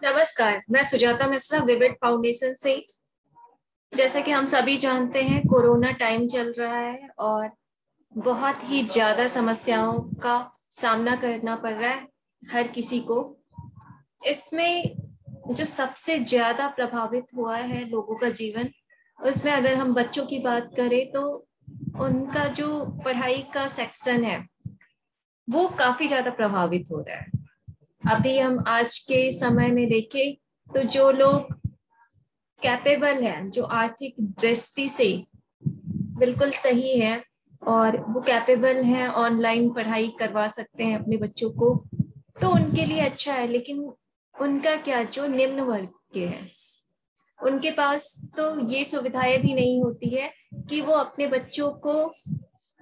नमस्कार, मैं Sujata Mishra vivid foundation से। जैसा कि हम सभी जानते हैं, कोरोना टाइम चल रहा है और बहुत ही ज्यादा समस्याओं का सामना करना पड़ रहा है हर किसी को। इसमें जो सबसे ज्यादा प्रभावित हुआ है लोगों का जीवन, उसमें अगर हम बच्चों की बात करें तो उनका जो पढ़ाई का सेक्शन है वो काफी ज्यादा प्रभावित हो रहा है। अभी हम आज के समय में देखें तो जो लोग कैपेबल है, जो आर्थिक दृष्टि से बिल्कुल सही है और वो कैपेबल है, ऑनलाइन पढ़ाई करवा सकते हैं अपने बच्चों को, तो उनके लिए अच्छा है। लेकिन उनका क्या, जो निम्न वर्ग के हैं, उनके पास तो ये सुविधाएं भी नहीं होती है कि वो अपने बच्चों को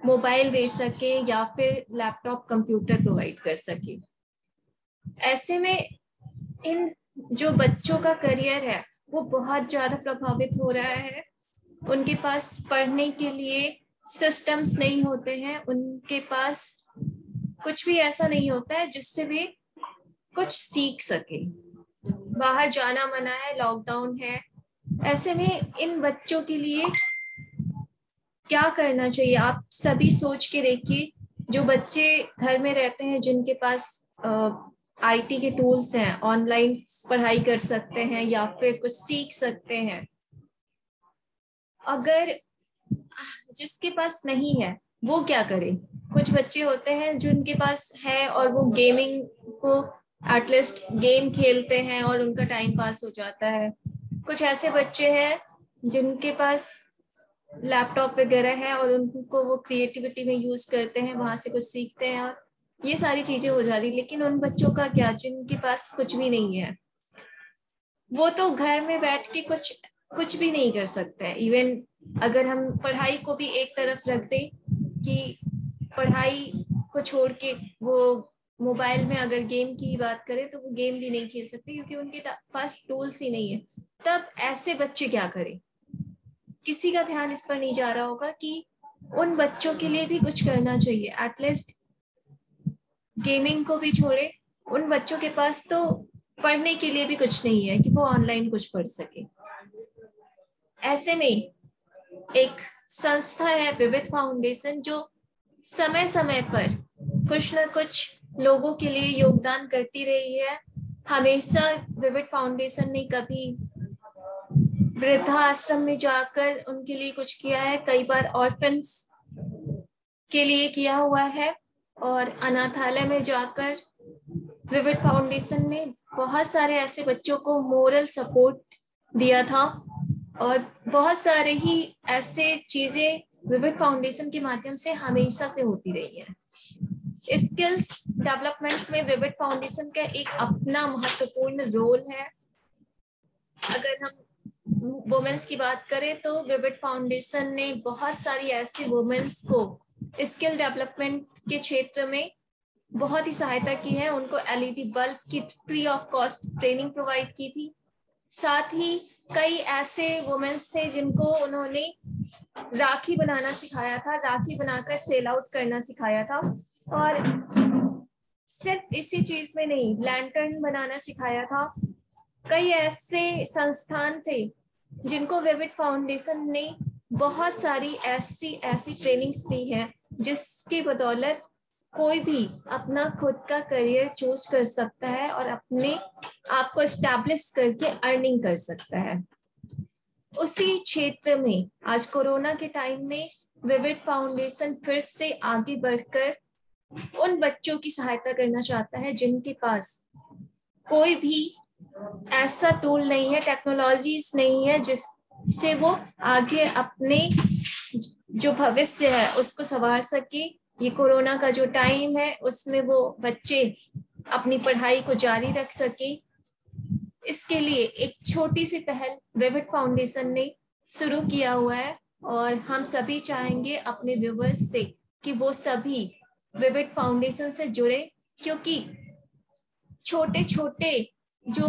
मोबाइल दे सके या फिर लैपटॉप कंप्यूटर प्रोवाइड कर सके। ऐसे में इन जो बच्चों का करियर है वो बहुत ज्यादा प्रभावित हो रहा है। उनके पास पढ़ने के लिए सिस्टम्स नहीं होते हैं, उनके पास कुछ भी ऐसा नहीं होता है जिससे वे कुछ सीख सके। बाहर जाना मना है, लॉकडाउन है। ऐसे में इन बच्चों के लिए क्या करना चाहिए, आप सभी सोच के देखिए। जो बच्चे घर में रहते हैं, जिनके पास आईटी के टूल्स हैं, ऑनलाइन पढ़ाई कर सकते हैं या फिर कुछ सीख सकते हैं। अगर जिसके पास नहीं है वो क्या करे? कुछ बच्चे होते हैं जिनके पास है और वो गेमिंग को एटलीस्ट गेम खेलते हैं और उनका टाइम पास हो जाता है। कुछ ऐसे बच्चे हैं जिनके पास लैपटॉप वगैरह है और उनको वो क्रिएटिविटी में यूज करते हैं, वहां से कुछ सीखते हैं और ये सारी चीजें हो जा रही। लेकिन उन बच्चों का क्या, जिनके पास कुछ भी नहीं है, वो तो घर में बैठ के कुछ कुछ भी नहीं कर सकते हैं। इवन अगर हम पढ़ाई को भी एक तरफ रख दें कि पढ़ाई को छोड़ के वो मोबाइल में अगर गेम की बात करें तो वो गेम भी नहीं खेल सकते क्योंकि उनके पास टूल्स ही नहीं है। तब ऐसे बच्चे क्या करें? किसी का ध्यान इस पर नहीं जा रहा होगा कि उन बच्चों के लिए भी कुछ करना चाहिए। एटलीस्ट गेमिंग को भी छोड़े, उन बच्चों के पास तो पढ़ने के लिए भी कुछ नहीं है कि वो ऑनलाइन कुछ पढ़ सके। ऐसे में एक संस्था है विविध फाउंडेशन, जो समय समय पर कुछ न कुछ लोगों के लिए योगदान करती रही है। हमेशा विविध फाउंडेशन ने कभी वृद्धाश्रम में जाकर उनके लिए कुछ किया है, कई बार ऑर्फन्स के लिए किया हुआ है, और अनाथालय में जाकर विविड फाउंडेशन ने बहुत सारे ऐसे बच्चों को मोरल सपोर्ट दिया था। और बहुत सारे ही ऐसे चीजें विविड फाउंडेशन के माध्यम से हमेशा से होती रही है। स्किल्स डेवलपमेंट में विविड फाउंडेशन का एक अपना महत्वपूर्ण रोल है। अगर हम वुमेन्स की बात करें तो विविड फाउंडेशन ने बहुत सारी ऐसी वुमेन्स को स्किल डेवलपमेंट के क्षेत्र में बहुत ही सहायता की है। उनको एलईडी बल्ब की free of cost training provide की थी। साथ ही कई ऐसे वुमेन्स थे जिनको उन्होंने राखी बनाना सिखाया था, राखी बनाकर सेल आउट करना सिखाया था। और सिर्फ इसी चीज में नहीं, लैंटर्न बनाना सिखाया था। कई ऐसे संस्थान थे जिनको विविड फाउंडेशन ने बहुत सारी ऐसी ऐसी ट्रेनिंग्स दी हैं जिसकी बदौलत कोई भी अपना खुद का करियर चूज कर सकता है और अपने आप को एस्टैब्लिश करके अर्निंग कर सकता है। उसी क्षेत्र में आज कोरोना के टाइम में विविड फाउंडेशन फिर से आगे बढ़कर उन बच्चों की सहायता करना चाहता है जिनके पास कोई भी ऐसा टूल नहीं है, टेक्नोलॉजीज नहीं है जिससे वो आगे अपने जो भविष्य है उसको संवार सके। ये कोरोना का जो टाइम है उसमें वो बच्चे अपनी पढ़ाई को जारी रख सके। इसके लिए एक छोटी सी पहल विविड फाउंडेशन ने शुरू किया हुआ है और हम सभी चाहेंगे अपने व्यूवर्स से कि वो सभी विविड फाउंडेशन से जुड़े, क्योंकि छोटे छोटे जो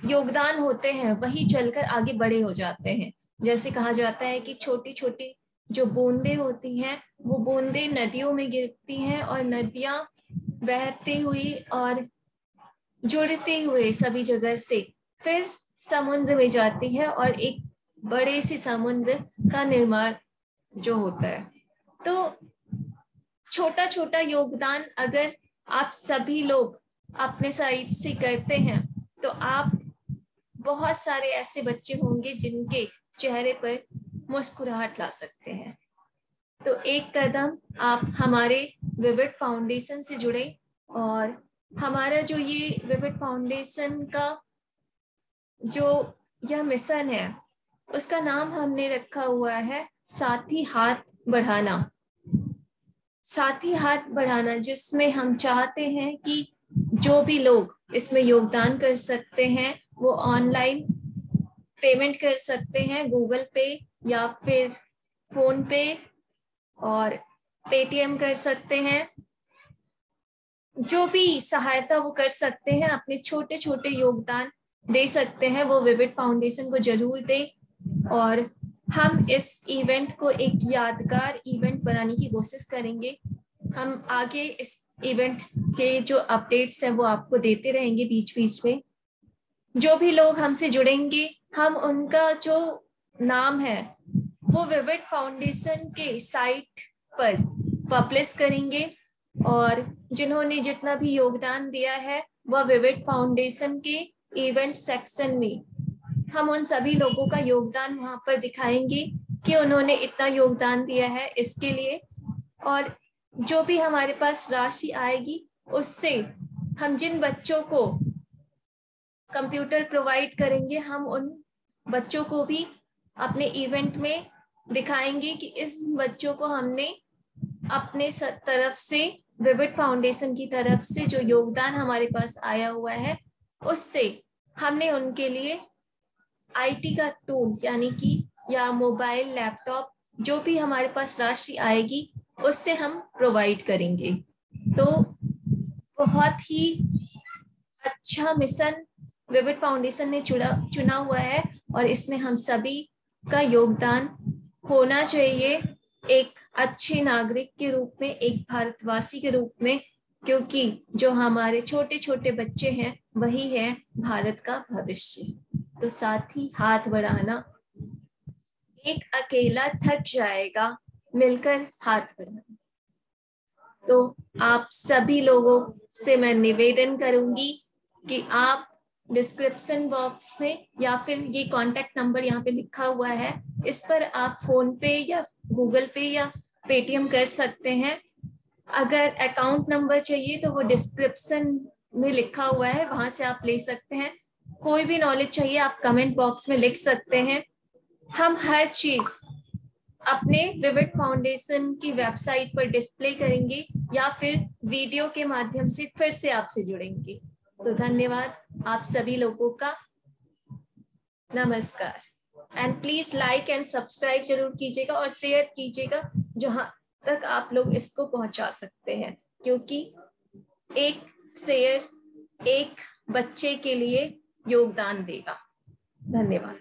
योगदान होते हैं वही चलकर आगे बड़े हो जाते हैं। जैसे कहा जाता है कि छोटी छोटी जो बूंदें होती हैं वो बूंदें नदियों में गिरती हैं और नदियां बहती हुई और जुड़ते हुए सभी जगह से फिर समुद्र में जाती है और एक बड़े से समुद्र का निर्माण जो होता है। तो छोटा छोटा योगदान अगर आप सभी लोग अपने साइड से करते हैं तो आप बहुत सारे ऐसे बच्चे होंगे जिनके चेहरे पर मुस्कुराहट ला सकते हैं। तो एक कदम आप हमारे विविड फाउंडेशन से जुड़े और हमारा जो ये विविड फाउंडेशन का जो यह मिशन है उसका नाम हमने रखा हुआ है साथी हाथ बढ़ाना। साथी हाथ बढ़ाना जिसमें हम चाहते हैं कि जो भी लोग इसमें योगदान कर सकते हैं वो ऑनलाइन पेमेंट कर सकते हैं, गूगल पे या फिर फोन पे और पेटीएम कर सकते हैं। जो भी सहायता वो कर सकते हैं, अपने छोटे छोटे योगदान दे सकते हैं, वो विविड फाउंडेशन को जरूर दें और हम इस इवेंट को एक यादगार इवेंट बनाने की कोशिश करेंगे। हम आगे इस इवेंट के जो अपडेट्स हैं वो आपको देते रहेंगे बीच बीच में। जो भी लोग हमसे जुड़ेंगे हम उनका जो नाम है वो विविड फाउंडेशन के साइट पर पब्लिश करेंगे और जिन्होंने जितना भी योगदान दिया है वह विविड फाउंडेशन के इवेंट सेक्शन में हम उन सभी लोगों का योगदान वहां पर दिखाएंगे कि उन्होंने इतना योगदान दिया है इसके लिए। और जो भी हमारे पास राशि आएगी उससे हम जिन बच्चों को कंप्यूटर प्रोवाइड करेंगे हम उन बच्चों को भी अपने इवेंट में दिखाएंगे कि इस बच्चों को हमने अपने तरफ से विविड फाउंडेशन की तरफ से जो योगदान हमारे पास आया हुआ है उससे हमने उनके लिए आईटी का टूल यानी कि या मोबाइल लैपटॉप जो भी हमारे पास राशि आएगी उससे हम प्रोवाइड करेंगे। तो बहुत ही अच्छा मिशन विविड फाउंडेशन ने चुना हुआ है और इसमें हम सभी का योगदान होना चाहिए एक अच्छे नागरिक के रूप में, एक भारतवासी के रूप में, क्योंकि जो हमारे छोटे छोटे बच्चे हैं वही है भारत का भविष्य। तो साथ ही हाथ बढ़ाना, एक अकेला थक जाएगा मिलकर हाथ बढ़ाना। तो आप सभी लोगों से मैं निवेदन करूंगी कि आप डिस्क्रिप्शन बॉक्स में या फिर ये कांटेक्ट नंबर यहाँ पे लिखा हुआ है इस पर आप फोन पे या गूगल पे या पेटीएम कर सकते हैं। अगर अकाउंट नंबर चाहिए तो वो डिस्क्रिप्शन में लिखा हुआ है, वहां से आप ले सकते हैं। कोई भी नॉलेज चाहिए आप कमेंट बॉक्स में लिख सकते हैं। हम हर चीज अपने विविड फाउंडेशन की वेबसाइट पर डिस्प्ले करेंगे या फिर वीडियो के माध्यम से फिर से आपसे जुड़ेंगे। तो धन्यवाद आप सभी लोगों का, नमस्कार। And please like and subscribe जरूर कीजिएगा और शेयर कीजिएगा जहां तक आप लोग इसको पहुंचा सकते हैं, क्योंकि एक शेयर एक बच्चे के लिए योगदान देगा। धन्यवाद।